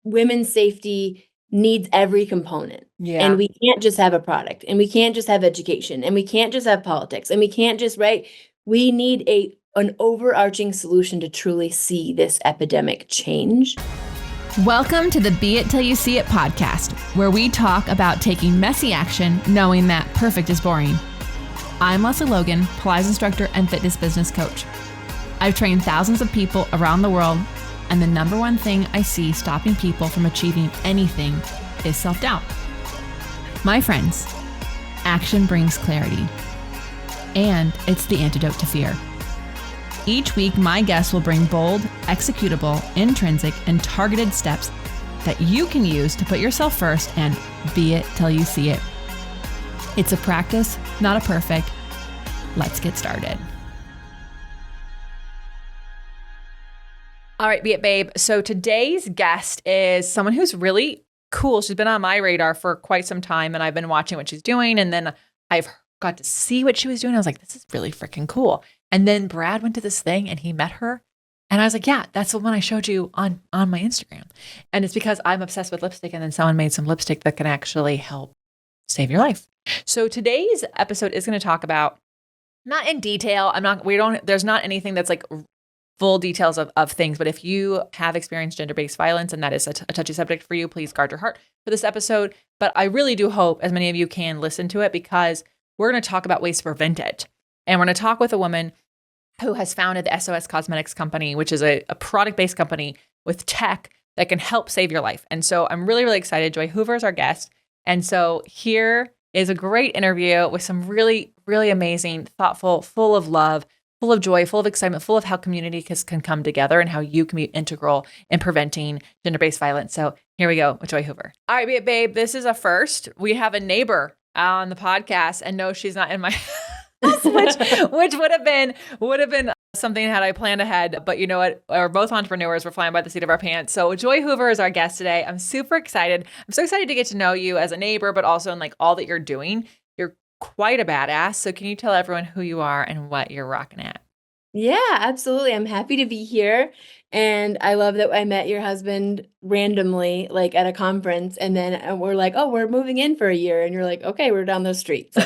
women's safety needs every component. Yeah. And we can't just have a product, and we can't just have education, and we can't just have politics, and we can't just, right? We need an overarching solution to truly see this epidemic change. Welcome to the Be It Till You See It podcast, where we talk about taking messy action, knowing that perfect is boring. I'm Lesley Logan, Pilates instructor and fitness business coach. I've trained thousands of people around the world, and the number one thing I see stopping people from achieving anything is self-doubt. My friends, action brings clarity, and it's the antidote to fear. Each week, my guests will bring bold, executable, intrinsic, and targeted steps that you can use to put yourself first and be it till you see it. It's a practice, not a perfect. Let's get started. All right, Be It Babe. So today's guest is someone who's really cool. She's been on my radar for quite some time, and I've been watching what she's doing. And then I've got to see what she was doing. I was like, this is really freaking cool. And then Brad went to this thing and he met her. And I was like, yeah, that's the one I showed you on my Instagram. And it's because I'm obsessed with lipstick. And then someone made some lipstick that can actually help save your life. So today's episode is going to talk about, not in detail, there's not anything that's like full details of things, but if you have experienced gender-based violence and that is a touchy subject for you, please guard your heart for this episode. But I really do hope as many of you can listen to it, because we're going to talk about ways to prevent it. And we're going to talk with a woman who has founded the Esōes Cosmetics company, which is a product-based company with tech that can help save your life. And so I'm really, really excited. Joy Hoover is our guest. And so here is a great interview with some really, really amazing, thoughtful, full of love, full of joy, full of excitement, full of how community can come together and how you can be integral in preventing gender-based violence. So here we go with Joy Hoover. All right, babe, this is a first. We have a neighbor on the podcast, and no, she's not in my house, which would have been something had I planned ahead. But you know what? We're both entrepreneurs. We're flying by the seat of our pants. So Joy Hoover is our guest today. I'm super excited. I'm so excited to get to know you as a neighbor, but also in like all that you're doing. You're quite a badass. So can you tell everyone who you are and what you're rocking at? Yeah, absolutely. I'm happy to be here. And I love that I met your husband randomly, like at a conference. And then we're like, oh, we're moving in for a year. And you're like, okay, we're down the street. So,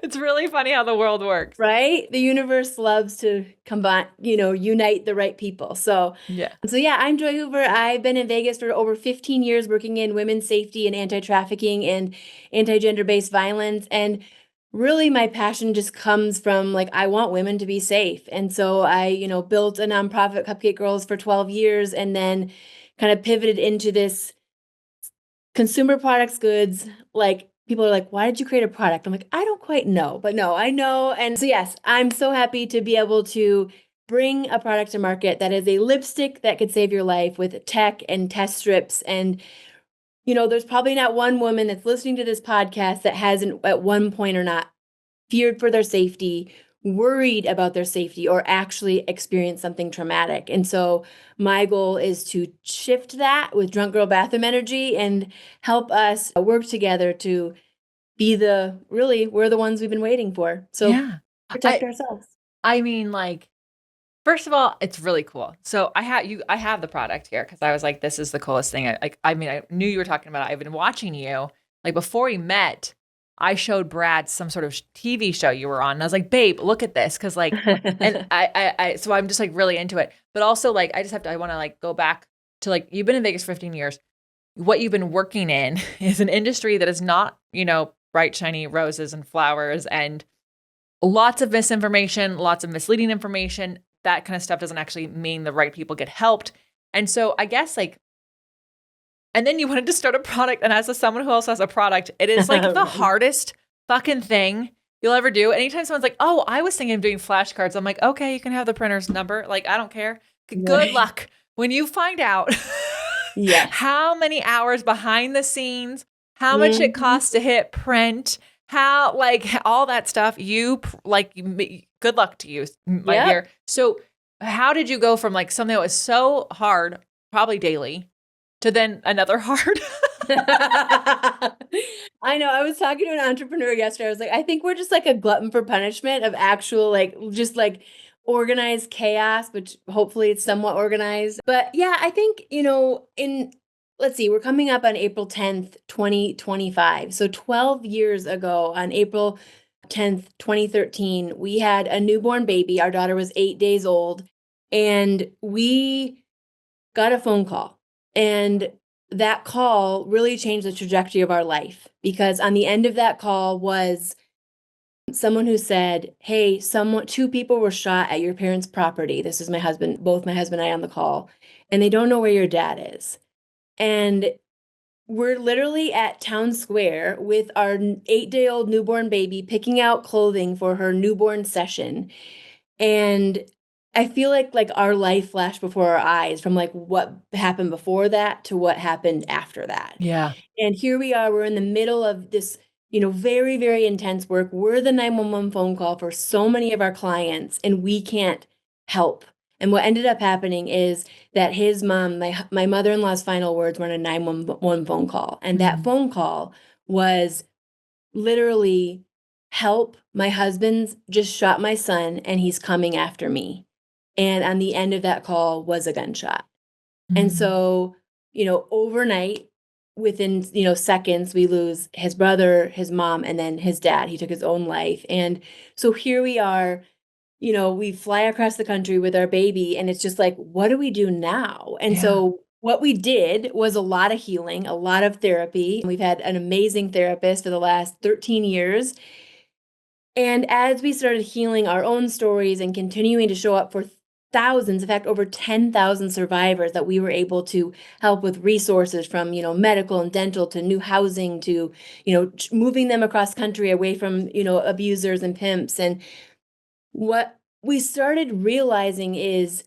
It's really funny how the world works. right? The universe loves to combine, unite the right people. So Yeah, I'm Joy Hoover. I've been in Vegas for over 15 years working in women's safety and anti-trafficking and anti-gender-based violence. And really my passion just comes from like, I want women to be safe. And so I, built a nonprofit, Cupcake Girls, for 12 years and then kind of pivoted into this consumer products goods. Like people are like, why did you create a product? I'm like, I don't quite know, but no, I know. And so, yes, I'm so happy to be able to bring a product to market that is a lipstick that could save your life with tech and test strips. And, there's probably not one woman that's listening to this podcast that hasn't at one point or not feared for their safety, worried about their safety, or actually experienced something traumatic. And so my goal is to shift that with Drunk Girl Bathroom Energy and help us work together to be we're the ones we've been waiting for. So yeah. protect ourselves. I mean, like, first of all, it's really cool. So I have the product here because I was like, this is the coolest thing. I knew you were talking about it. I've been watching you. Like before we met, I showed Brad some sort of TV show you were on. And I was like, babe, look at this. Cause like, and so I'm just like really into it, but also like, I want to like go back to like, you've been in Vegas for 15 years. What you've been working in is an industry that is not, bright, shiny roses and flowers and lots of misinformation, lots of misleading information. That kind of stuff doesn't actually mean the right people get helped. And so I guess like, and then you wanted to start a product. And as someone who also has a product, it is like the hardest fucking thing you'll ever do. Anytime someone's like, oh, I was thinking of doing flashcards. I'm like, okay, you can have the printer's number. Like, I don't care. Good luck when you find out how many hours behind the scenes, how much it costs to hit print, how like all that stuff. Good luck to you, my dear. So how did you go from like something that was so hard, probably daily, to then another hard? I know. I was talking to an entrepreneur yesterday. I was like, I think we're just like a glutton for punishment of actual, like, just like organized chaos, which hopefully it's somewhat organized. But yeah, I think, let's see, we're coming up on April 10th, 2025. So 12 years ago on April 10th, 2013, we had a newborn baby. Our daughter was 8 days old, and we got a phone call. And that call really changed the trajectory of our life, because on the end of that call was someone who said, "Hey, two people were shot at your parents' property." This is my husband, both my husband and I on the call, "and they don't know where your dad is." And we're literally at Town Square with our 8-day-old newborn baby, picking out clothing for her newborn session. And I feel like our life flashed before our eyes, from like what happened before that to what happened after that. Yeah. And here we are, we're in the middle of this, very, very intense work. We're the 911 phone call for so many of our clients, and we can't help. And what ended up happening is that his mom, my mother-in-law's final words were on a 911 phone call. And that phone call was literally, "Help, my husband's just shot my son and he's coming after me." And on the end of that call was a gunshot. And so, overnight, within, seconds, we lose his brother, his mom, and then his dad. He took his own life. And so here we are, we fly across the country with our baby, and it's just like, what do we do now? And so what we did was a lot of healing, a lot of therapy. We've had an amazing therapist for the last 13 years. And as we started healing our own stories and continuing to show up for thousands, in fact, over 10,000 survivors that we were able to help with resources from, medical and dental to new housing to, moving them across country away from, abusers and pimps. And what we started realizing is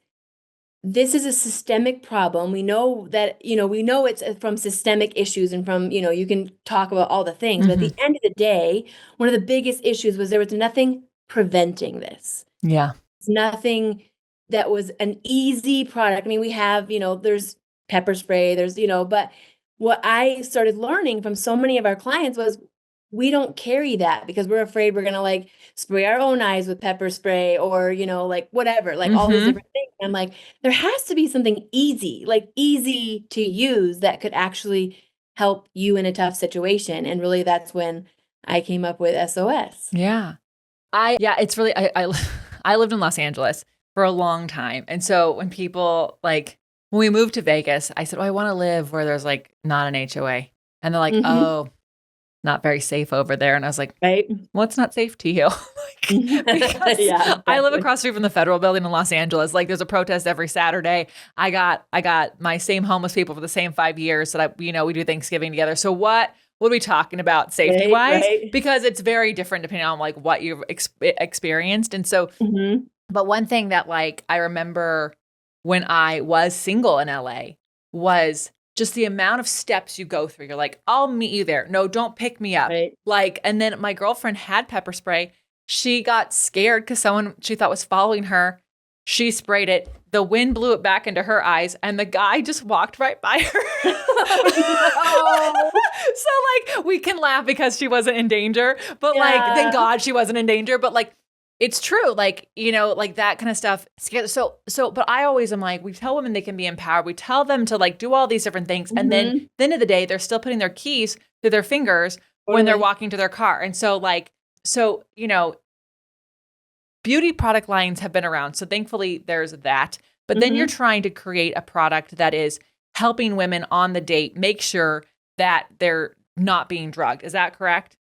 this is a systemic problem. We know that, we know it's from systemic issues and from, you can talk about all the things, but at the end of the day, one of the biggest issues was there was nothing preventing this. Yeah. It's nothing that was an easy product. I mean, we have, there's pepper spray, there's, but what I started learning from so many of our clients was we don't carry that because we're afraid we're going to like spray our own eyes with pepper spray or, like whatever, like all these different things. I'm like, there has to be something easy, like easy to use that could actually help you in a tough situation. And really that's when I came up with SOS. Yeah. It's really, I lived in Los Angeles for a long time. And so when people when we moved to Vegas, I said, I want to live where there's like not an HOA. And they're like, oh, not very safe over there. And I was like, right. Well, it's not safe to you. Because I live across the street from the federal building in Los Angeles. Like there's a protest every Saturday. I got my same homeless people for the same 5 years that we do Thanksgiving together. So what are we talking about safety wise? Right. Because it's very different depending on like what you've experienced. And so, but one thing that I remember when I was single in LA was just the amount of steps you go through. You're like, I'll meet you there. No, don't pick me up. Right. And then my girlfriend had pepper spray. She got scared because someone she thought was following her. She sprayed it. The wind blew it back into her eyes, and the guy just walked right by her. Oh, no. So we can laugh because she wasn't in danger, but thank God she wasn't in danger. But it's true, that kind of stuff. But I always am we tell women they can be empowered. We tell them to do all these different things. And then at the end of the day, they're still putting their keys through their fingers when they're walking to their car. And so beauty product lines have been around. So thankfully there's that. But then you're trying to create a product that is helping women on the date make sure that they're not being drugged. Is that correct?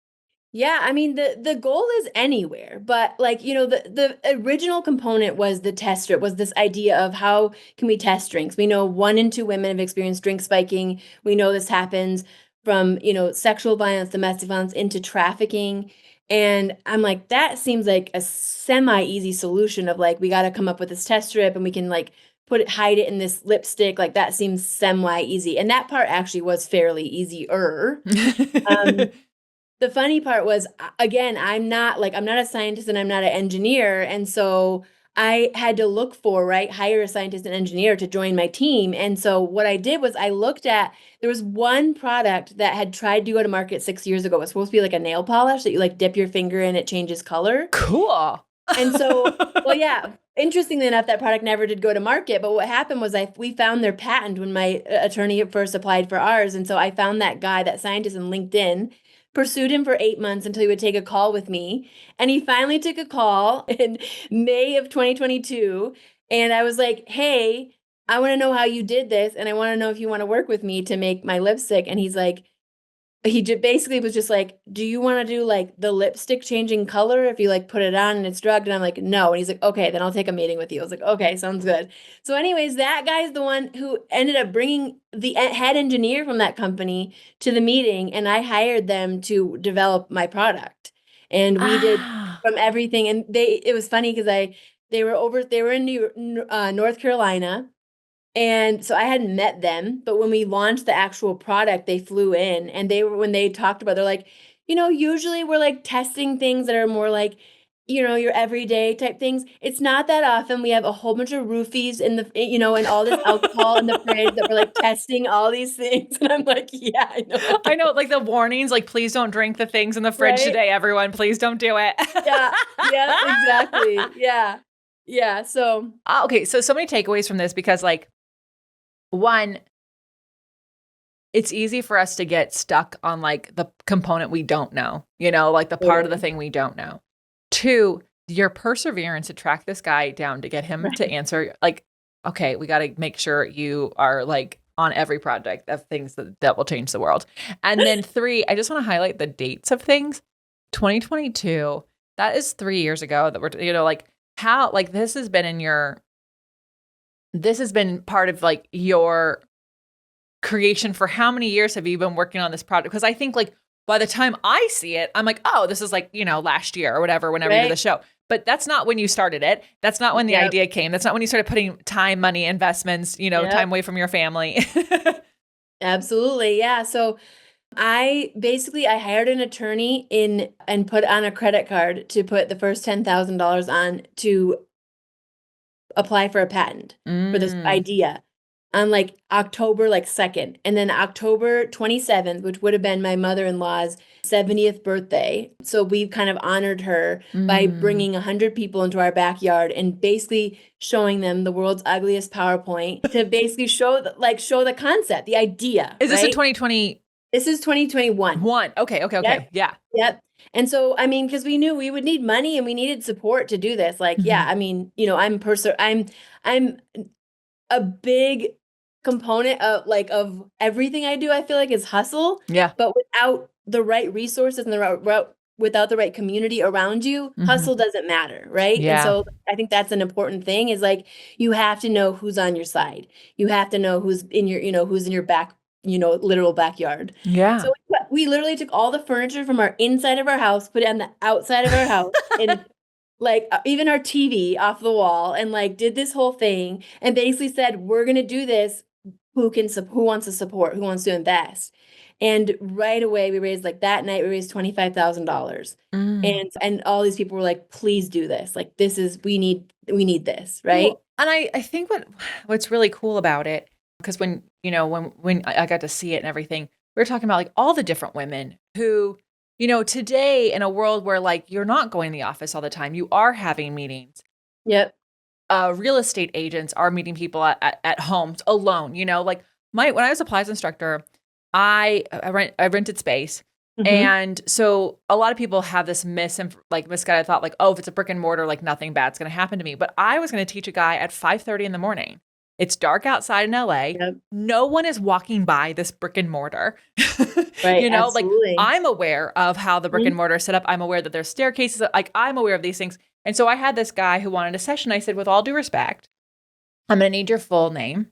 Yeah, I mean, the goal is anywhere, but the original component was the test strip, was this idea of how can we test drinks? We know 1 in 2 women have experienced drink spiking. We know this happens from, sexual violence, domestic violence into trafficking. And I'm like, that seems like a semi-easy solution of we got to come up with this test strip and we can hide it in this lipstick. That seems semi-easy. And that part actually was fairly easier. The funny part was, again, I'm not a scientist and I'm not an engineer. And so I had to hire a scientist and engineer to join my team. And so what I did was I looked at, there was one product that had tried to go to market 6 years ago. It was supposed to be a nail polish that you dip your finger in, it changes color. Cool. And so, well, yeah, interestingly enough, that product never did go to market. But what happened was we found their patent when my attorney first applied for ours. And so I found that guy, that scientist in LinkedIn, pursued him for 8 months until he would take a call with me. And he finally took a call in May of 2022. And I was like, hey, I want to know how you did this. And I want to know if you want to work with me to make my lipstick. And he's like, basically was just like, do you want to do like the lipstick changing color if you like put it on and it's drugged? And I'm like, no. And he's like, okay, then I'll take a meeting with you. I was like, okay, sounds good. So anyways, that guy's the one who ended up bringing the head engineer from that company to the meeting, and I hired them to develop my product. And we did Ah. from everything. And it was funny because they were in North Carolina. And so I hadn't met them, but when we launched the actual product, they flew in, and when they talked about, they're like, usually we're like testing things that are more like, your everyday type things. It's not that often. We have a whole bunch of roofies and all this alcohol in the fridge that we're like testing all these things. And I'm like, yeah, I know. I know, like the warnings, like, please don't drink the things in the fridge Right? today, everyone. Please don't do it. Yeah, yeah, exactly. Yeah. Yeah. So, Okay, so many takeaways from this because, like, one, it's easy for us to get stuck on like the component we don't know, like the part of the thing we don't know. Two, your perseverance to track this guy down to get him to answer, like, okay, we got to make sure you are like on every project of things that will change the world. And then three, I just want to highlight the dates of things. 2022, that is 3 years ago that we're, like how, like this has been part of like your creation for how many years have you been working on this product? Because I think like by the time I see it, I'm like, oh, this is like, last year or whatever, whenever you did the show. But that's not when you started it. That's not when the idea came. That's not when you started putting time, money, investments, time away from your family. Absolutely. Yeah. So I hired an attorney and put on a credit card to put the first $10,000 on to apply for a patent for this idea on like October 2nd. And then October 27th, which would have been my mother-in-law's 70th birthday. So we kind of honored her by bringing 100 people into our backyard and basically showing them the world's ugliest PowerPoint to basically show the concept, the idea. Is this a right? 2020? This is 2021. Okay. Yep. Yeah. Yep. And so, I mean, because we knew we would need money and we needed support to do this. Like, yeah, I mean, I'm a big component of everything I do. I feel like is hustle. Yeah. But without the right resources and without the right community around you, hustle doesn't matter, right? Yeah. And so I think that's an important thing is like you have to know who's on your side. You have to know who's in your back, literal backyard. Yeah. So we literally took all the furniture from our inside of our house, put it on the outside of our house, and like even our TV off the wall, and like did this whole thing, and basically said, we're gonna do this. Who wants to support? Who wants to invest? And right away, we raised that night. We raised $25,000, and all these people were like, please do this. Like we need this, right? Well, and I think what's really cool about it, because when I got to see it and everything, we were talking about like all the different women who, today in a world where like you're not going to the office all the time, you are having meetings. Yep. Real estate agents are meeting people at homes alone. Like when I was a Plaza instructor, I rented space. And so a lot of people have this misguided thought, like, oh, if it's a brick and mortar, like nothing bad's going to happen to me. But I was going to teach a guy at 5:30 in the morning. It's dark outside in LA. Yep. No one is walking by this brick and mortar. Right. Absolutely. Like I'm aware of how the brick and mortar is set up. I'm aware that there's staircases. Like I'm aware of these things. And so I had this guy who wanted a session. I said, with all due respect, I'm going to need your full name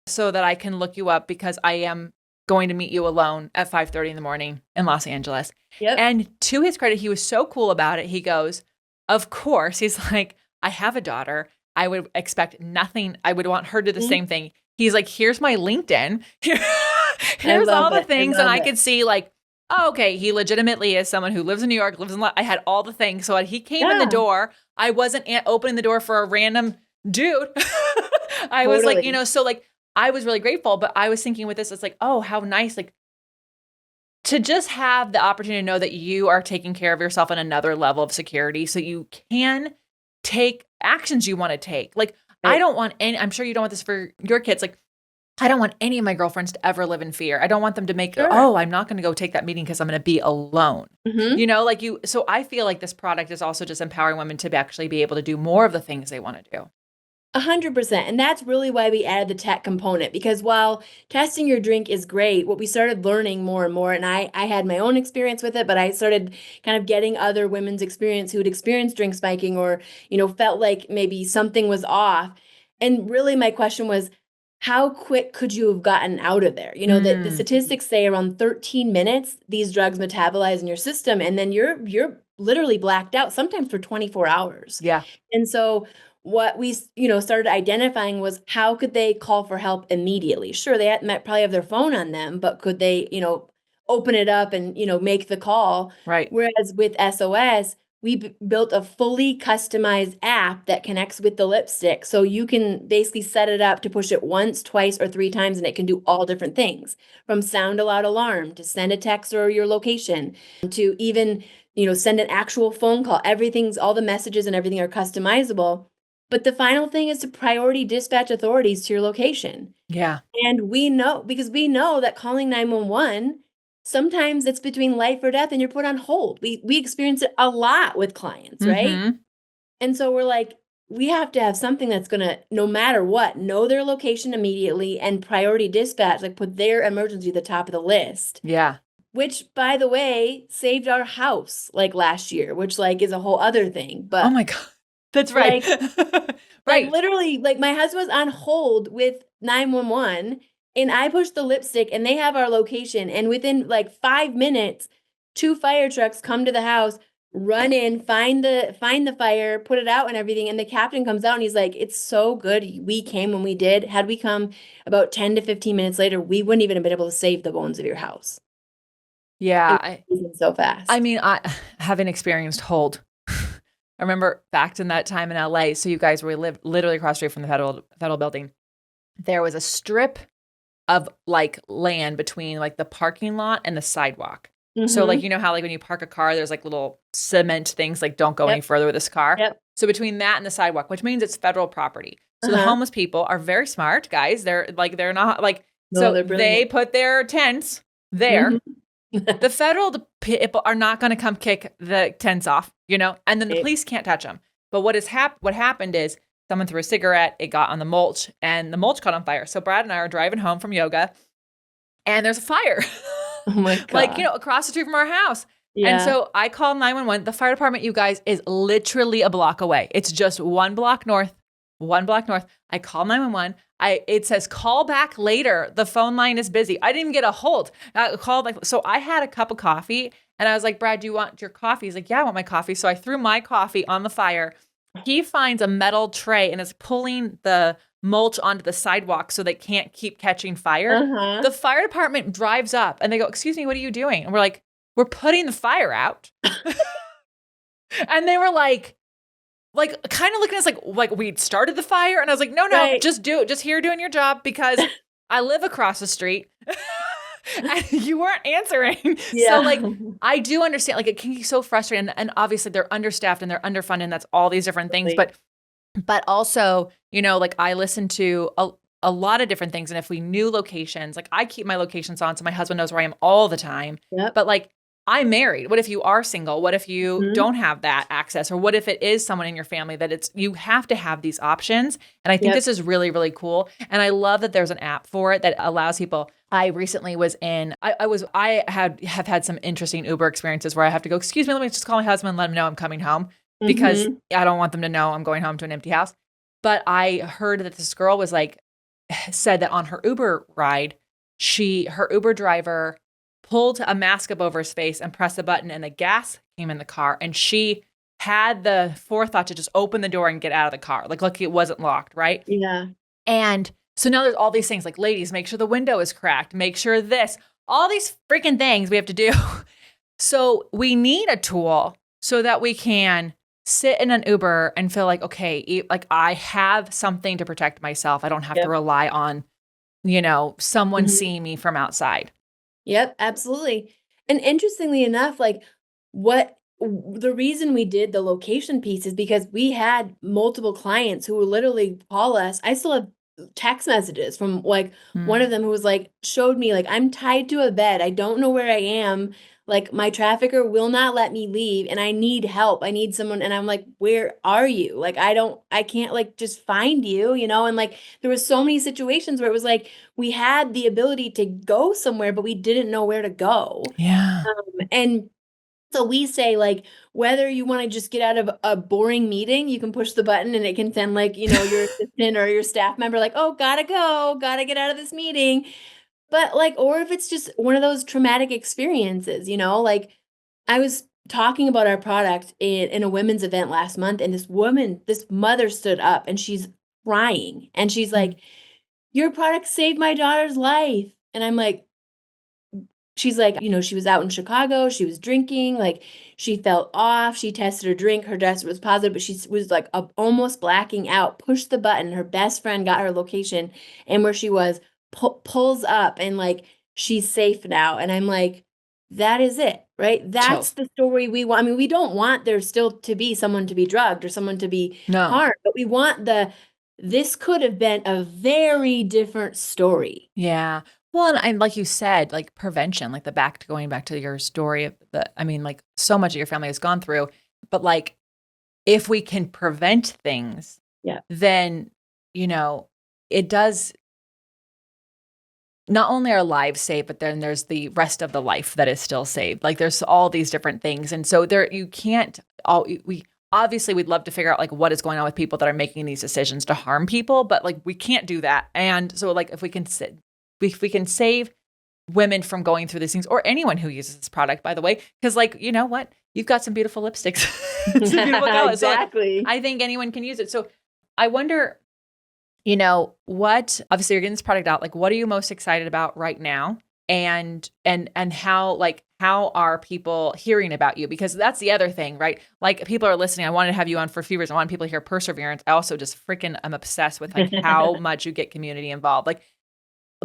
so that I can look you up because I am going to meet you alone at 5:30 in the morning in Los Angeles. Yep. And to his credit, he was so cool about it. He goes, of course. He's like, I have a daughter. I would expect nothing. I would want her to do the same thing. He's like, here's my LinkedIn. Here's all the things. And I could see like, oh, okay, he legitimately is someone who lives in New York, I had all the things. So when he came in the door, I wasn't opening the door for a random dude. I was like, so like, I was really grateful, but I was thinking with this, it's like, oh, how nice. Like to just have the opportunity to know that you are taking care of yourself on another level of security so you can take actions you want to take. Like, I don't want any, I'm sure you don't want this for your kids. Like, I don't want any of my girlfriends to ever live in fear. I don't want them to make, I'm not going to go take that meeting because I'm going to be alone. So I feel like this product is also just empowering women to actually be able to do more of the things they want to do. 100%. And that's really why we added the tech component, because while testing your drink is great, what we started learning more and more, and I had my own experience with it, but I started kind of getting other women's experience who had experienced drink spiking or, felt like maybe something was off. And really my question was, how quick could you have gotten out of there? The statistics say around 13 minutes, these drugs metabolize in your system, and then you're literally blacked out, sometimes for 24 hours. Yeah. And so what we, started identifying was, how could they call for help immediately? Sure, they might probably have their phone on them, but could they, open it up and, make the call? Right. Whereas with SOS, we built a fully customized app that connects with the lipstick. So you can basically set it up to push it once, twice, or 3 times, and it can do all different things, from sound a loud alarm to send a text or your location to even, send an actual phone call. All the messages and everything are customizable. But the final thing is to priority dispatch authorities to your location. Yeah. And we know that calling 911, sometimes it's between life or death and you're put on hold. We experience it a lot with clients, right? And so we're like, we have to have something that's going to, no matter what, know their location immediately and priority dispatch, like put their emergency at the top of the list. Yeah. Which, by the way, saved our house like last year, which like is a whole other thing. But oh my God. That's right. Right. Like literally, like my husband was on hold with 911 and I pushed the lipstick and they have our location. And within like 5 minutes, 2 fire trucks come to the house, run in, find the fire, put it out and everything. And the captain comes out and he's like, it's so good. We came when we did. Had we come about 10 to 15 minutes later, we wouldn't even have been able to save the bones of your house. Yeah. So fast. I mean, I haven't experienced hold. I remember back in that time in LA. So you guys lived literally across the street from the federal building. There was a strip of like land between like the parking lot and the sidewalk. So like, how like when you park a car, there's like little cement things like don't go any further with this car. So between that and the sidewalk, which means it's federal property. So the homeless people are very smart guys. They're not like, they put their tents there. The federal people are not going to come kick the tents off, and then the police can't touch them. But what happened is someone threw a cigarette, it got on the mulch, and the mulch caught on fire. So Brad and I are driving home from yoga, and there's a fire. Oh my God. Like, across the street from our house. Yeah. And so I called 911. The fire department, you guys, is literally a block away. It's just 1 block north. I call 911. It says call back later. The phone line is busy. I didn't even get a hold. I called so I had a cup of coffee and I was like, Brad, do you want your coffee? He's like, yeah, I want my coffee. So I threw my coffee on the fire. He finds a metal tray and is pulling the mulch onto the sidewalk so they can't keep catching fire. The fire department drives up and they go, excuse me, what are you doing? And we're like, we're putting the fire out. And they were like kind of looking at us like we'd started the fire. And I was like, no, just do it. Just here doing your job because I live across the street and you weren't answering. Yeah. So like, I do understand, like it can be so frustrating and obviously they're understaffed and they're underfunded and that's all these different things. But also, like I listen to a lot of different things. And if we knew locations, like I keep my locations on so my husband knows where I am all the time. Yep. But like, I'm married. What if you are single? What if you don't have that access? Or what if it is someone in your family that you have to have these options? And I think this is really, really cool. And I love that there's an app for it that allows people. I recently was I have had some interesting Uber experiences where I have to go, excuse me, let me just call my husband and let him know I'm coming home because I don't want them to know I'm going home to an empty house. But I heard that this girl was said that on her Uber ride, her Uber driver pulled a mask up over his face and pressed the button and the gas came in the car. And she had the forethought to just open the door and get out of the car. Like it wasn't locked, right? Yeah. And so now there's all these things like, ladies, make sure the window is cracked. Make sure all these freaking things we have to do. So we need a tool so that we can sit in an Uber and feel like, okay, like I have something to protect myself. I don't have to rely on, someone seeing me from outside. Yep, absolutely. And interestingly enough, like the reason we did the location piece is because we had multiple clients who would literally call us. I still have text messages from like one of them who was like, showed me like, I'm tied to a bed. I don't know where I am. Like my trafficker will not let me leave and I need help. I need someone. And I'm like, where are you? Like, I can't like just find you, and like there was so many situations where it was like, we had the ability to go somewhere, but we didn't know where to go. Yeah. And so we say like, whether you want to just get out of a boring meeting, you can push the button and it can send like, your assistant or your staff member like, oh, gotta go, gotta get out of this meeting. But like, or if it's just one of those traumatic experiences, like I was talking about our product in a women's event last month, and this mother stood up and she's crying and she's like, your product saved my daughter's life. And I'm like, she's like, she was out in Chicago, she was drinking, like she felt off, she tested her drink, her test was positive, but she was like almost blacking out, pushed the button, her best friend got her location and where she was, pulls up and like, she's safe now. And I'm like, that is it, right? That's Chills. the story we want. I mean, we don't want there still to be someone to be drugged or someone to be No. harmed, but we want this could have been a very different story. Yeah. Well, and like you said, like prevention, like going back to your story of like so much of your family has gone through, but like if we can prevent things, Yeah. then, it does not only our lives saved, but then there's the rest of the life that is still saved. Like there's all these different things. And so we obviously we'd love to figure out like what is going on with people that are making these decisions to harm people, but like we can't do that. And so like if we can save women from going through these things, or anyone who uses this product, by the way, because like, you know what? You've got some beautiful lipsticks. Some beautiful colors. Exactly. So, like, I think anyone can use it. So I wonder, obviously you're getting this product out, like what are you most excited about right now? And how are people hearing about you? Because that's the other thing, right? Like people are listening. I wanted to have you on for a few reasons. I want people to hear perseverance. I also just I'm obsessed with like how much you get community involved. Like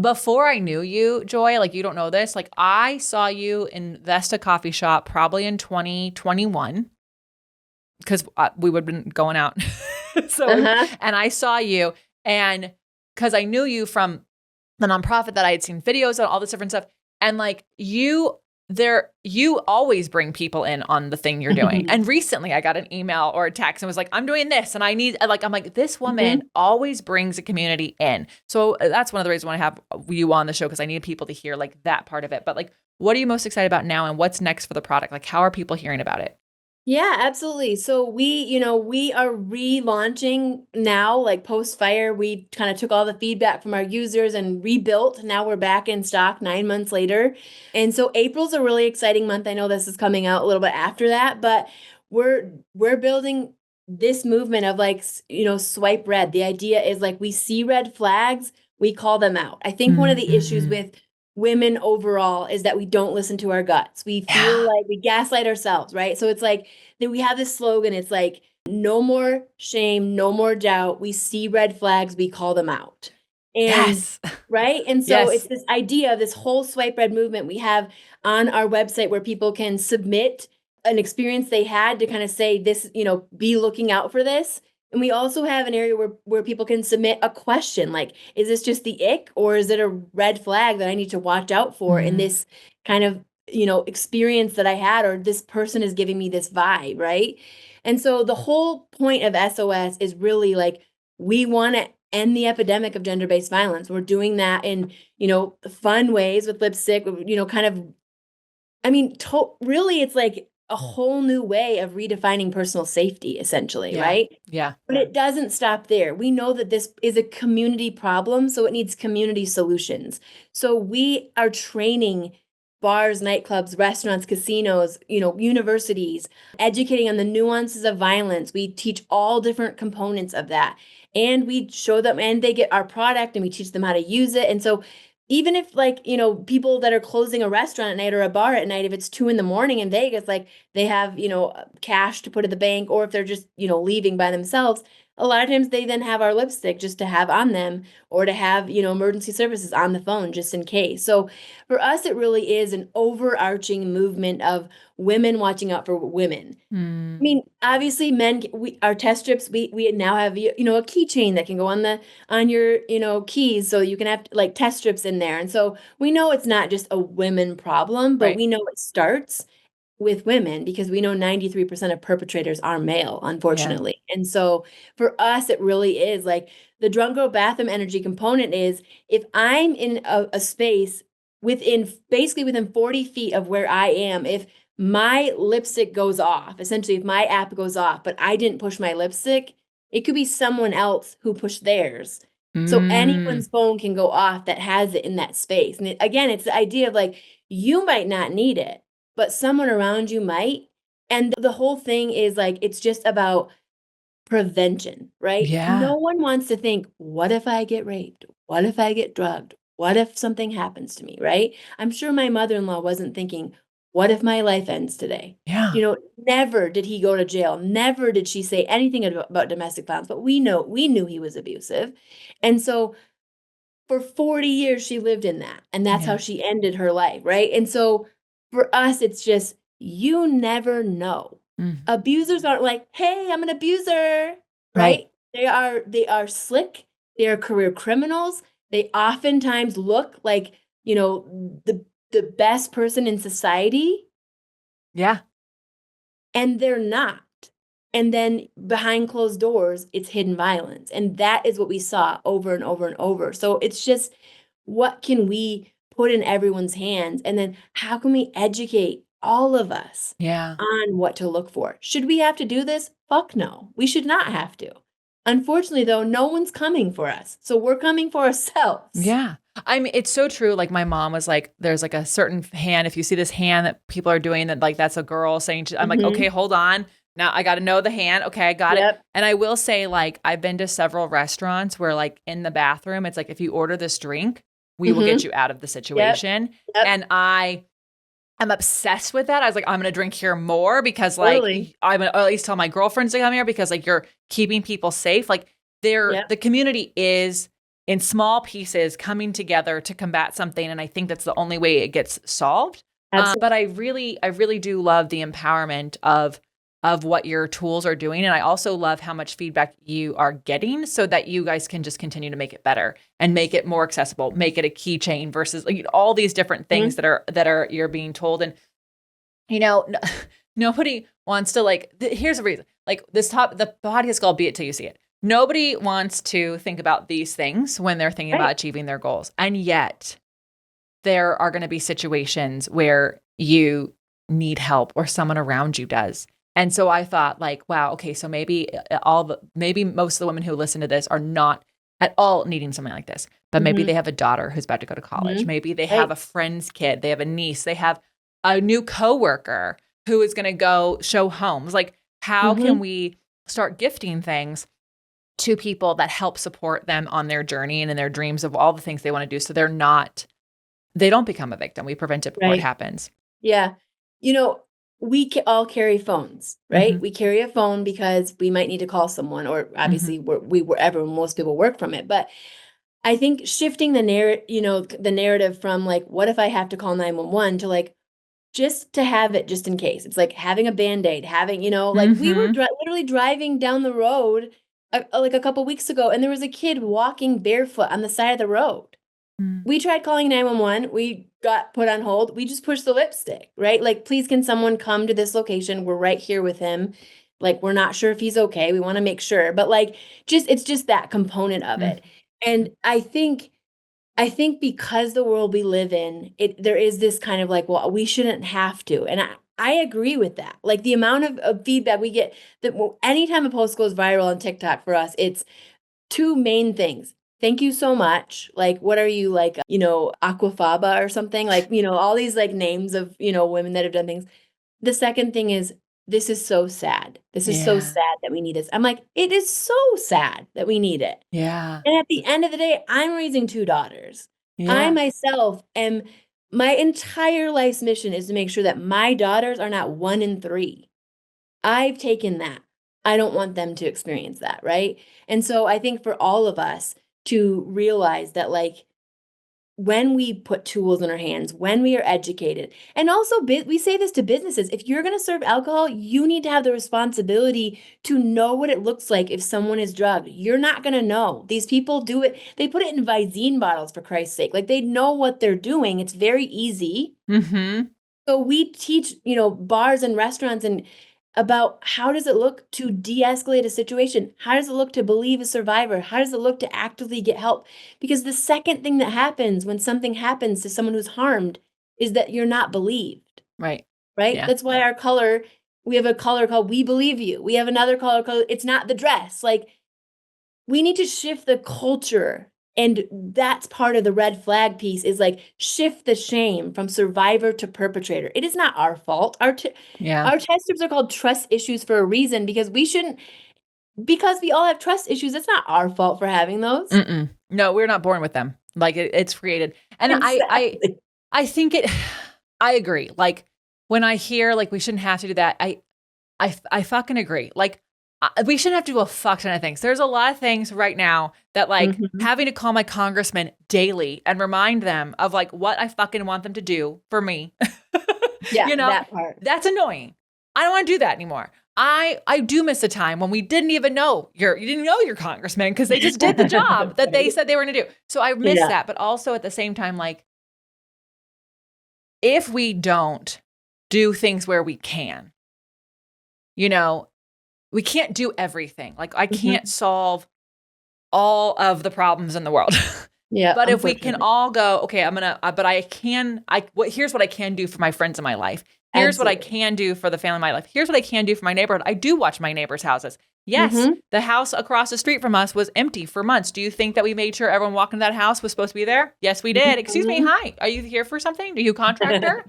before I knew you, Joy, like you don't know this, like I saw you in Vesta Coffee Shop probably in 2021 because we would have been going out. And I saw you, and because I knew you from the nonprofit that I had seen videos and all this different stuff. And like you always bring people in on the thing you're doing. And recently I got an email or a text and was like, I'm doing this. And I'm like, this woman always brings a community in. So that's one of the reasons I want to have you on the show, because I need people to hear like that part of it. But like, what are you most excited about now, and what's next for the product? Like, how are people hearing about it? Yeah, absolutely. So we are relaunching now, like post fire. We kind of took all the feedback from our users and rebuilt. Now we're back in stock 9 months later. And so April's a really exciting month. I know this is coming out a little bit after that, but we're building this movement of like, swipe red. The idea is like, we see red flags, we call them out. I think one of the issues with women overall is that we don't listen to our guts. We feel like we gaslight ourselves, right? So it's like that we have this slogan. It's like, no more shame, no more doubt. We see red flags, we call them out. And right. And so it's this idea of this whole swipe red movement we have on our website where people can submit an experience they had to kind of say this, be looking out for this. And we also have an area where people can submit a question like, is this just the ick, or is it a red flag that I need to watch out for in this kind of, experience that I had, or this person is giving me this vibe, right? And so the whole point of SOS is really like, we want to end the epidemic of gender-based violence. We're doing that in, fun ways with lipstick, kind of, really it's like a whole new way of redefining personal safety, essentially, right? Yeah. But it doesn't stop there. We know that this is a community problem, so it needs community solutions. So we are training bars, nightclubs, restaurants, casinos, universities, educating on the nuances of violence. We teach all different components of that. And we show them, and they get our product, and we teach them how to use it. And so even if like, people that are closing a restaurant at night or a bar at night, if it's 2 a.m. in Vegas, like they have, cash to put at the bank, or if they're just, leaving by themselves, a lot of times they then have our lipstick just to have on them or to have, emergency services on the phone just in case. So for us, it really is an overarching movement of women watching out for women. I mean, obviously men, our test strips, we now have, a keychain that can go on your, keys. So you can have like test strips in there. And so we know it's not just a women problem, but Right. we know it starts with women because we know 93% of perpetrators are male, Yeah. unfortunately. And so for us, it really is like the drunk girl bathroom energy component is if I'm in a space basically within 40 feet of where I am, if my lipstick goes off, essentially if my app goes off, but I didn't push my lipstick, it could be someone else who pushed theirs. So anyone's phone can go off that has it in that space. And again, it's the idea of like, you might not need it, but someone around you might. And the whole thing is like, it's just about prevention, right? Yeah. No one wants to think, what if I get raped? What if I get drugged? What if something happens to me, right? I'm sure my mother-in-law wasn't thinking, what if my life ends today? Yeah. Never did he go to jail. Never did she say anything about domestic violence, but we knew he was abusive. And so for 40 years she lived in that, and that's how Yeah. she ended her life, right? And so for us it's just you never know. Abusers aren't like, hey, I'm an abuser, Right. right? They are slick, they are career criminals, they oftentimes look like, the best person in society, Yeah. and they're not. And then behind closed doors, it's hidden violence. And that is what we saw over and over and over. So it's just, what can we put in everyone's hands? And then how can we educate all of us Yeah. on what to look for? Should we have to do this? Fuck no. We should not have to. Unfortunately, though, no one's coming for us. So we're coming for ourselves. Yeah. I mean, it's so true. Like my mom was like, there's like a certain hand. If you see this hand that people are doing that, like that's a girl saying, I'm like, okay, hold on. Now I got to know the hand. Okay, I got it. And I will say, like, I've been to several restaurants where, like, in the bathroom, it's like, if you order this drink, we will get you out of the situation. Yep. And I'm obsessed with that. I was like, I'm going to drink here more because, like, Totally. I'm going to at least tell my girlfriends to come here because, like, you're keeping people safe. Like, the community is in small pieces coming together to combat something. And I think that's the only way it gets solved. But I really do love the empowerment of what your tools are doing. And I also love how much feedback you are getting so that you guys can just continue to make it better and make it more accessible, make it a keychain versus like all these different things that are you're being told. And, nobody wants to here's the reason, like the podcast is called Be It Till You See It. Nobody wants to think about these things when they're thinking about achieving their goals. And yet there are going to be situations where you need help or someone around you does. And so I thought like, wow, okay, so maybe most of the women who listen to this are not at all needing something like this, but maybe they have a daughter who's about to go to college. Maybe they have a friend's kid, they have a niece, they have a new coworker who is going to go show homes. Like, how can we start gifting things to people that help support them on their journey and in their dreams of all the things they want to do, so they don't become a victim. We prevent it before it happens. Yeah. We all carry phones, right? We carry a phone because we might need to call someone, or obviously most people work from it. But I think shifting the narrative from like, what if I have to call 911 to like, just to have it just in case. It's like having a Band-Aid, having, like we were literally driving down the road like a couple weeks ago, and there was a kid walking barefoot on the side of the road. We tried calling 911. We got put on hold. We just pushed the lipstick, right? Like, please, can someone come to this location? We're right here with him. Like, we're not sure if he's okay. We want to make sure. But like, it's just that component of it. And I think because the world we live in, there is this kind of like, well, we shouldn't have to. And I agree with that. Like the amount of feedback we get that anytime a post goes viral on TikTok for us, it's two main things. Thank you so much. Like, what are you, like, Aquafaba or something? Like, all these like names of, women that have done things. The second thing is, this is so sad. This is so sad that we need this. I'm like, it is so sad that we need it. Yeah. And at the end of the day, I'm raising 2 daughters. Yeah. I myself my entire life's mission is to make sure that my daughters are not 1 in 3. I've taken that I don't want them to experience that, right? And so I think for all of us to realize that, like, when we put tools in our hands, when we are educated, and also we say this to businesses, if you're going to serve alcohol, you need to have the responsibility to know what it looks like if someone is drugged. You're not going to know. These people do it. They put it in Visine bottles, for Christ's sake. Like, they know what they're doing. It's very easy. Mm-hmm. So we teach, bars and restaurants and about how does it look to de-escalate a situation? How does it look to believe a survivor? How does it look to actively get help? Because the second thing that happens when something happens to someone who's harmed is that you're not believed, Right. right? Yeah. That's why we have a color called We Believe You. We have another color called It's Not the Dress. Like, we need to shift the culture. And that's part of the red flag piece, is like, shift the shame from survivor to perpetrator. It is not our fault. Our test strips are called trust issues for a reason, because we all have trust issues. It's not our fault for having those. Mm-mm. No, we're not born with them. Like, it's created. And Exactly. I think I agree. Like, when I hear like we shouldn't have to do that, I fucking agree. Like, we shouldn't have to do a fuck ton of things. There's a lot of things right now that, like, having to call my congressman daily and remind them of like what I fucking want them to do for me. Yeah, that part. That's annoying. I don't want to do that anymore. I do miss a time when we didn't even know you didn't know your congressman, because they just did the job that they said they were going to do. So I miss that. But also at the same time, like, if we don't do things where we can, we can't do everything. Like, I can't solve all of the problems in the world. Yeah. But if we can all go, okay, here's what I can do for my friends in my life. Here's what I can do for the family in my life. Here's what I can do for my neighborhood. I do watch my neighbors' houses. Yes, the house across the street from us was empty for months. Do you think that we made sure everyone walking to that house was supposed to be there? Yes, we did. Excuse me. Hi. Are you here for something? Do you contractor?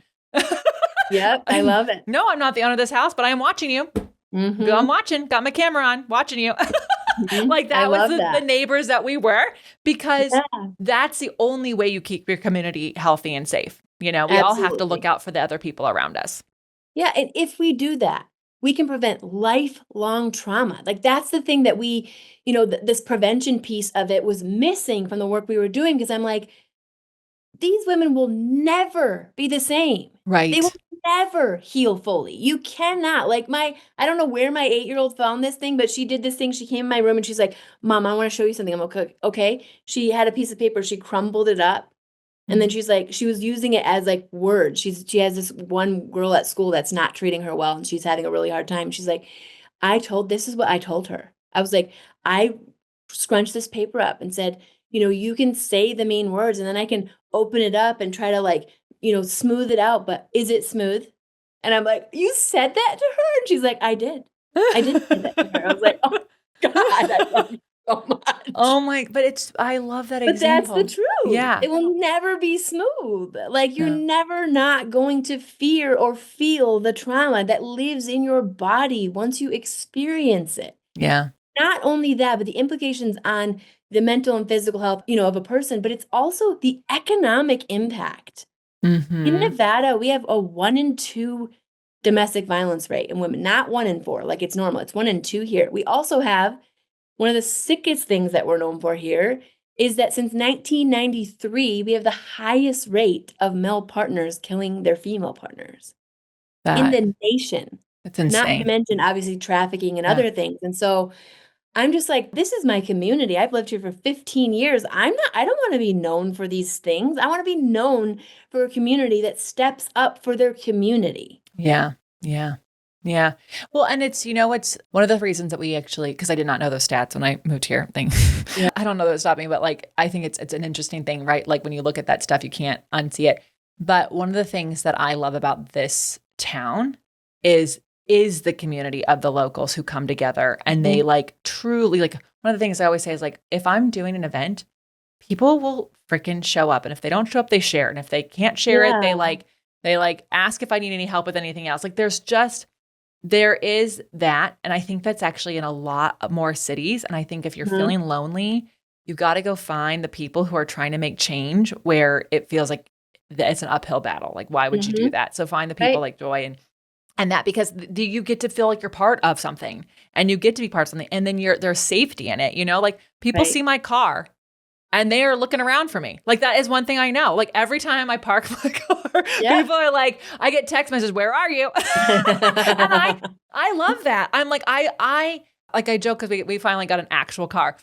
Yep. I love it. No, I'm not the owner of this house, but I am watching you. I'm watching. Got my camera on. Watching you. Like, that was the neighbors that we were, because that's the only way you keep your community healthy and safe. We all have to look out for the other people around us. Yeah. And if we do that, we can prevent lifelong trauma. Like, that's the thing that we, this prevention piece of it was missing from the work we were doing. Because I'm like, these women will never be the same. Right. They will never heal fully. You cannot. Like, I don't know where my 8-year-old found this thing, but she did this thing. She came in my room and she's like, Mom, I want to show you something. I'm like, okay. She had a piece of paper. She crumbled it up. And then she's like, she was using it as like words. She has this one girl at school that's not treating her well, and she's having a really hard time. She's like, this is what I told her. I was like, I scrunched this paper up and said, you can say the main words, and then I can open it up and try to, like, smooth it out. But is it smooth? And I'm like, you said that to her? And she's like, I did. I did say that to her. I was like, oh God, I love you so much. Oh my, I love that example. But that's the truth. Yeah. It will never be smooth. Like, you're never not going to fear or feel the trauma that lives in your body once you experience it. Yeah. Not only that, but the implications on the mental and physical health, of a person, but it's also the economic impact. In Nevada, we have a 1 in 2 domestic violence rate in women, not 1 in 4, like it's normal. It's 1 in 2 here. We also have one of the sickest things that we're known for here is that since 1993, we have the highest rate of male partners killing their female partners in the nation. That's insane. Not to mention, obviously, trafficking and other things. And so I'm just like, this is my community. I've lived here for 15 years. I don't want to be known for these things. I want to be known for a community that steps up for their community. Yeah. Yeah. Yeah. Well, and it's, it's one of the reasons that we actually, because I did not know those stats when I moved here. I don't know that stopped me, but like, I think it's an interesting thing, right? Like, when you look at that stuff, you can't unsee it. But one of the things that I love about this town is the community of the locals who come together, and they like truly, like, one of the things I always say is like, if I'm doing an event, people will freaking show up. And if they don't show up, they share. And if they can't share it, they ask if I need any help with anything else. Like, there is that. And I think that's actually in a lot more cities. And I think if you're feeling lonely, you've got to go find the people who are trying to make change where it feels like it's an uphill battle. Like, why would you do that? So find the people like Joy And that because you get to feel like you're part of something and you get to be part of something. And then there's safety in it, like people see my car and they are looking around for me. Like that is one thing I know. Like every time I park my car, people are like, I get text messages, where are you? And I love that. I'm like, I joke because we finally got an actual car.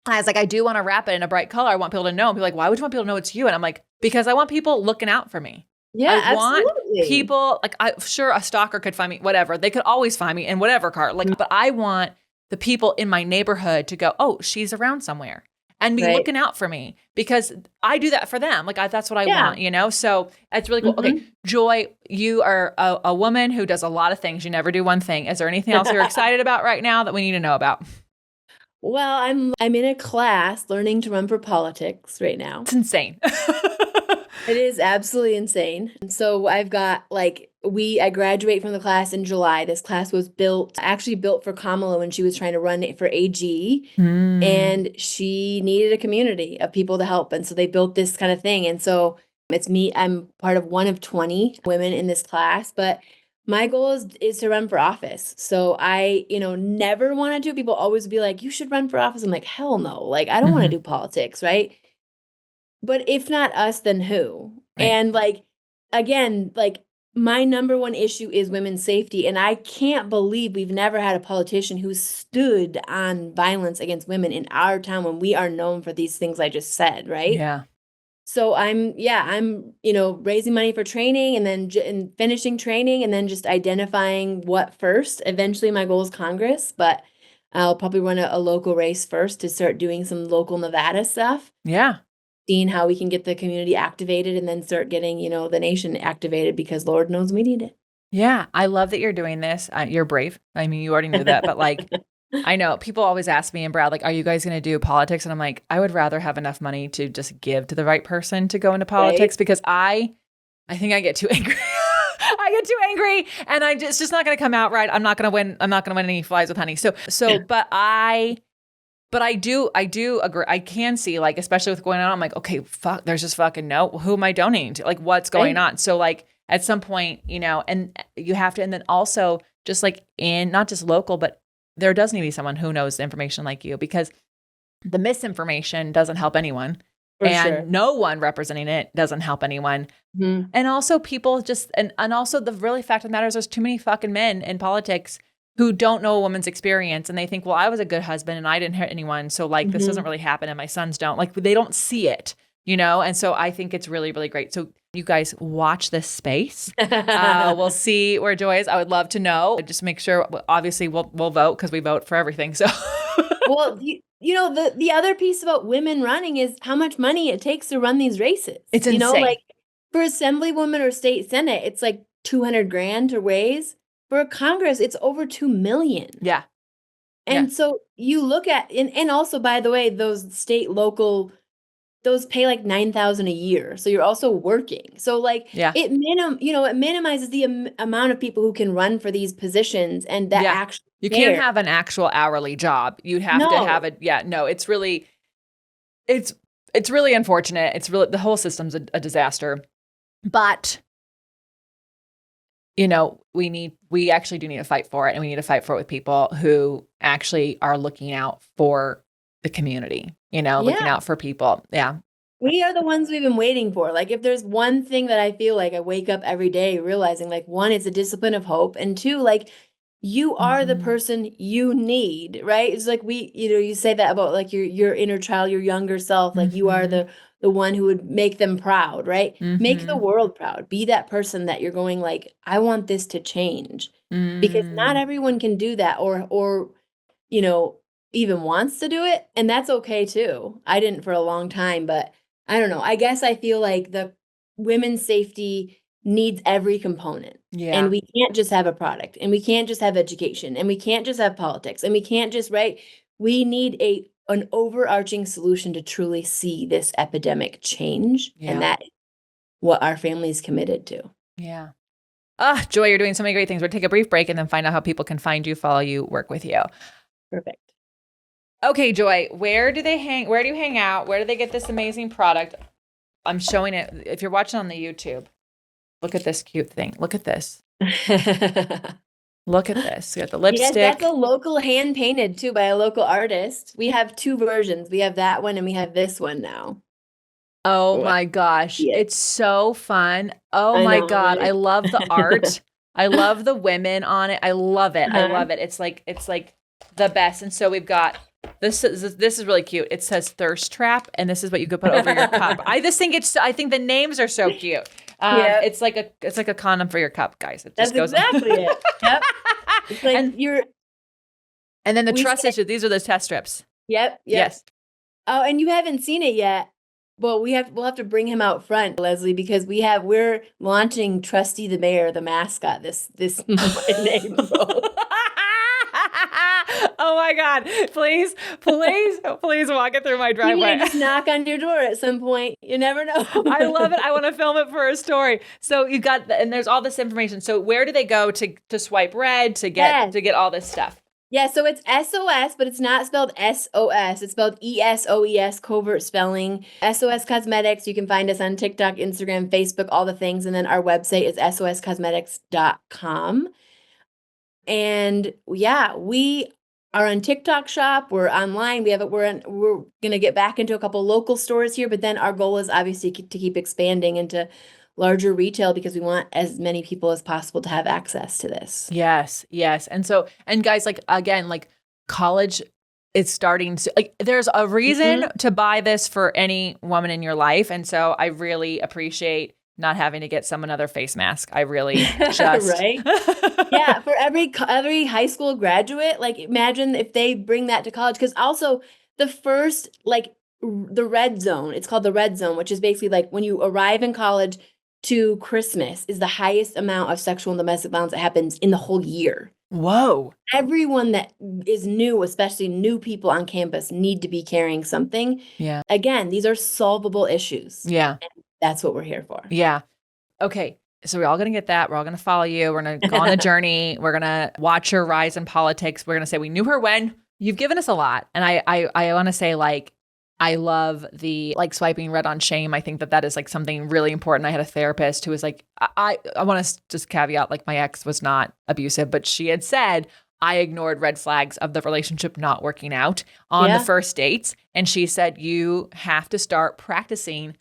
And I was like, I do want to wrap it in a bright color. I want people to know. And people are like, why would you want people to know it's you? And I'm like, because I want people looking out for me. Yeah, I want absolutely. people, like, sure, a stalker could find me, whatever. They could always find me in whatever car. Like, but I want the people in my neighborhood to go, oh, she's around somewhere and be looking out for me because I do that for them. Like, that's what I want, So it's really cool. Okay, Joy, you are a woman who does a lot of things. You never do one thing. Is there anything else you're excited about right now that we need to know about? Well, I'm in a class learning to run for politics right now. It's insane. It is absolutely insane. And so I've got I graduate from the class in July. This class was actually built for Kamala when she was trying to run it for AG. And she needed a community of people to help. And so they built this kind of thing. And so it's me. I'm part of one of 20 women in this class, but my goal is to run for office. So I, never wanted to. People always be like, you should run for office. I'm like, hell no. Like, I don't want to do politics, right? But if not us, then who? Right. And again, my number one issue is women's safety. And I can't believe we've never had a politician who stood on violence against women in our town when we are known for these things I just said, right? Yeah. So I'm raising money for training and then finishing training and then just identifying what first. Eventually my goal is Congress, but I'll probably run a local race first to start doing some local Nevada stuff. Yeah. Seeing how we can get the community activated and then start getting, the nation activated because Lord knows we need it. Yeah. I love that you're doing this. You're brave. I mean, you already knew that, but I know people always ask me and Brad, are you guys going to do politics? And I'm like, I would rather have enough money to just give to the right person to go into politics because I think I get too angry. I get too angry and it's just not going to come out right. I'm not going to win. I'm not going to win any flies with honey. But I do agree. I can see especially with going on, I'm like, okay, fuck, there's just fucking no, who am I donating to? What's going on? So at some point, and you have to, and then also just in not just local, but there does need to be someone who knows the information like you because the misinformation doesn't help anyone. No one representing it doesn't help anyone. Mm-hmm. And also people just, and also the really fact of the matter is there's too many fucking men in politics who don't know a woman's experience and they think, well, I was a good husband and I didn't hurt anyone. So this doesn't really happen and my sons don't. They don't see it, And so I think it's really, really great. So you guys watch this space. We'll see where Joy is. I would love to know. Just make sure, obviously we'll vote because we vote for everything. So well, the other piece about women running is how much money it takes to run these races. It's insane. For assemblywoman or state senate, it's $200,000 to raise. For Congress, it's over $2 million. Yeah. And so you look at, and also, by the way, those state, local, those pay $9,000 a year. So you're also working. So it minimizes the amount of people who can run for these positions and that actually you can't have an actual hourly job. You'd have to have it. Yeah, no, it's really unfortunate. It's really, the whole system's a disaster, but we actually do need to fight for it and we need to fight for it with people who actually are looking out for the community, looking out for people. Yeah. We are the ones we've been waiting for. If there's one thing that I feel I wake up every day realizing, one, it's a discipline of hope. And two, you are the person you need, right? It's you say that about your inner child, your younger self, you are the one who would make them proud, right? Make the world proud. Be that person that you're going I want this to change. Because not everyone can do that or even wants to do it. And that's okay too. I didn't for a long time, but I don't know. I guess I feel the women's safety needs every component. Yeah. And we can't just have a product and we can't just have education and we can't just have politics and we can't just, right? We need an overarching solution to truly see this epidemic change. Yeah. And that is what our family is committed to. Yeah. Joy, you're doing so many great things. We'll take a brief break and then find out how people can find you, follow you, work with you. Perfect. Okay, Joy, where do you hang out? Where do they get this amazing product? I'm showing it. If you're watching on the YouTube, look at this cute thing. Look at this. Look at this. We got the Yes, lipstick. that's a local hand painted too by a local artist. We have two versions. We have that one and we have this one now. Oh Oh, my gosh. yeah. It's so fun. Oh I my know, God. I right? love the art. I love the women on it. I love it. I Uh-huh. love it. It's like the best. And so we've got this is really cute. It says thirst trap, and this is what you could put over your cup. I think the names are so cute. Yep. It's like a condom for your cup, guys. It That's just goes exactly it. Yep. It's like and you're, then the we trust say- issue. These are those test strips. yep. Yes. Oh, and you haven't seen it yet. Well, we'll have to bring him out front, Lesley, because we're launching Trusty the Bear, the mascot, this in April. Oh my God. Please walk it through my He driveway. may just knock on your door at some point. You never know. I love it. I want to film it for a story. So you've got, and there's all this information. So where do they go to swipe red to get all this stuff? Yeah, so it's SOS, but it's not spelled SOS. It's spelled ESOES, covert spelling. Esōes Cosmetics. You can find us on TikTok, Instagram, Facebook, all the things. And then our website is esoscosmetics.com. And yeah, we are on TikTok shop. We're online. We're gonna get back into a couple local stores here, but then our goal is obviously to keep expanding into larger retail because we want as many people as possible to have access to this. Yes. And guys, like, again, like college is starting to, like, there's a reason to buy this for any woman in your life. And so I really appreciate not having to get another face mask. I really just. Right? Yeah, for every high school graduate, like imagine if they bring that to college. Because also the first, like the red zone, it's called the red zone, which is basically like when you arrive in college to Christmas is the highest amount of sexual and domestic violence that happens in the whole year. Whoa. Everyone that is new, especially new people on campus, need to be carrying something. Yeah. Again, these are solvable issues. Yeah. And that's what we're here for. Yeah. Okay. So we're all going to get that. We're all going to follow you. We're going to go on a journey. We're going to watch your rise in politics. We're going to say, we knew her when. You've given us a lot. And I want to say, like, I love the like swiping red on shame. I think that is like something really important. I had a therapist who was like, I want to just caveat, like my ex was not abusive, but she had said, I ignored red flags of the relationship not working out on the first dates. And she said, you have to start practicing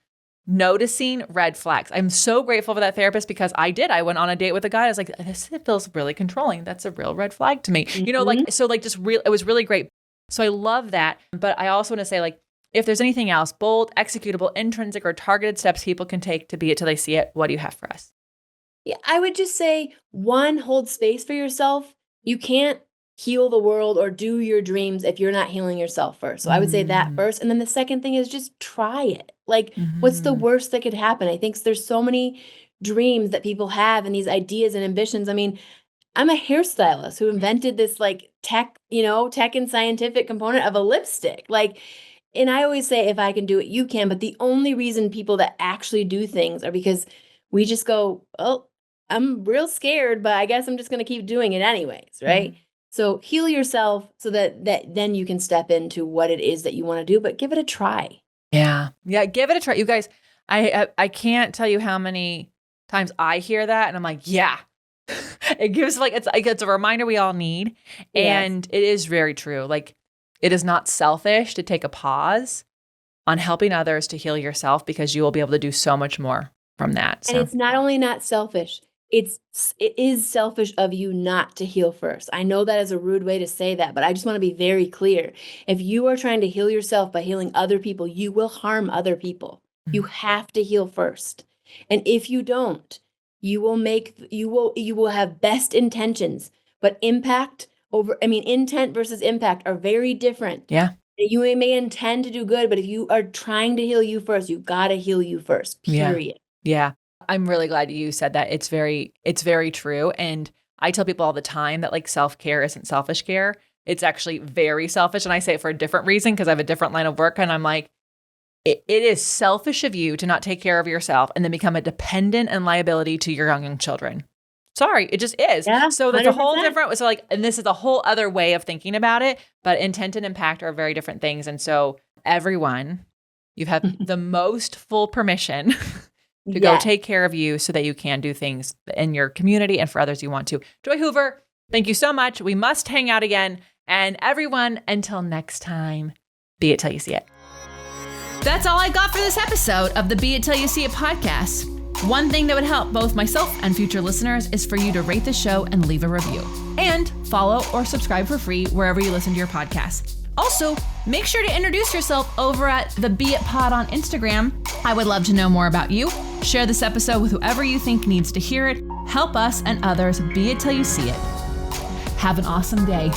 noticing red flags. I'm so grateful for that therapist because I did. I went on a date with a guy. I was like, this feels really controlling. That's a real red flag to me. You know, like, so like just real, it was really great. So I love that. But I also want to say, like, if there's anything else, bold, executable, intrinsic, or targeted steps people can take to be it till they see it, what do you have for us? Yeah, I would just say, one, hold space for yourself. You can't heal the world or do your dreams if you're not healing yourself first. So I would say that first. And then the second thing is just try it. Like, what's the worst that could happen? I think there's so many dreams that people have and these ideas and ambitions. I mean, I'm a hairstylist who invented this like tech and scientific component of a lipstick. Like, and I always say, if I can do it, you can. But the only reason people that actually do things are because we just go, oh, I'm real scared, but I guess I'm just going to keep doing it anyways, right? So heal yourself so that then you can step into what it is that you want to do, but give it a try. Yeah. Yeah. Give it a try. You guys, I can't tell you how many times I hear that and I'm like, yeah, it gives like, it's a reminder we all need. And it is very true. Like, it is not selfish to take a pause on helping others to heal yourself because you will be able to do so much more from that. So. And it's not only not selfish, it is selfish of you not to heal first. I know that is a rude way to say that, but I just want to be very clear. If you are trying to heal yourself by healing other people, you will harm other people. You have to heal first. And if you don't, you will have best intentions, but intent versus impact are very different. Yeah. You may intend to do good, but if you are trying to heal you first, you got to heal you first, period. Yeah. I'm really glad you said that. It's very true. And I tell people all the time that like self-care isn't selfish care. It's actually very selfish. And I say it for a different reason because I have a different line of work. And I'm like, it is selfish of you to not take care of yourself and then become a dependent and liability to your young children. Sorry, it just is. Yeah, so that's a whole 100%. different, so like, and this is a whole other way of thinking about it, but intent and impact are very different things. And so everyone, you've had the most full permission to go Yes. take care of you so that you can do things in your community and for others you want to. Joy Hoover, thank you so much. We must hang out again. And everyone, until next time, be it till you see it. That's all I got for this episode of the Be It Till You See It podcast. One thing that would help both myself and future listeners is for you to rate the show and leave a review. And follow or subscribe for free wherever you listen to your podcast. Also, make sure to introduce yourself over at the Be It Pod on Instagram. I would love to know more about you. Share this episode with whoever you think needs to hear it. Help us and others be it till you see it. Have an awesome day.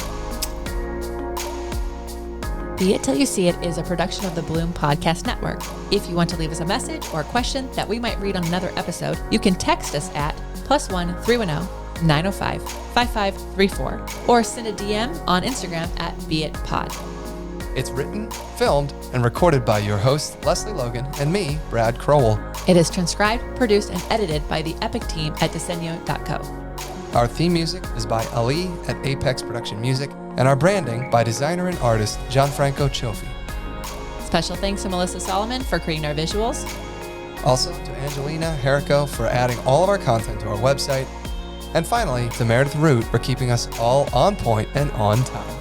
Be It Till You See It is a production of the Bloom Podcast Network. If you want to leave us a message or a question that we might read on another episode, you can text us at +1 310 905 5534 or send a DM on Instagram at BeItPod. It's written, filmed, and recorded by your host, Lesley Logan, and me, Brad Crowell. It is transcribed, produced, and edited by the Epic team at Diseño.co. Our theme music is by Ali at Apex Production Music, and our branding by designer and artist Gianfranco Cioffi. Special thanks to Melissa Solomon for creating our visuals. Also to Angelina Herrico for adding all of our content to our website. And finally, to Meredith Root for keeping us all on point and on time.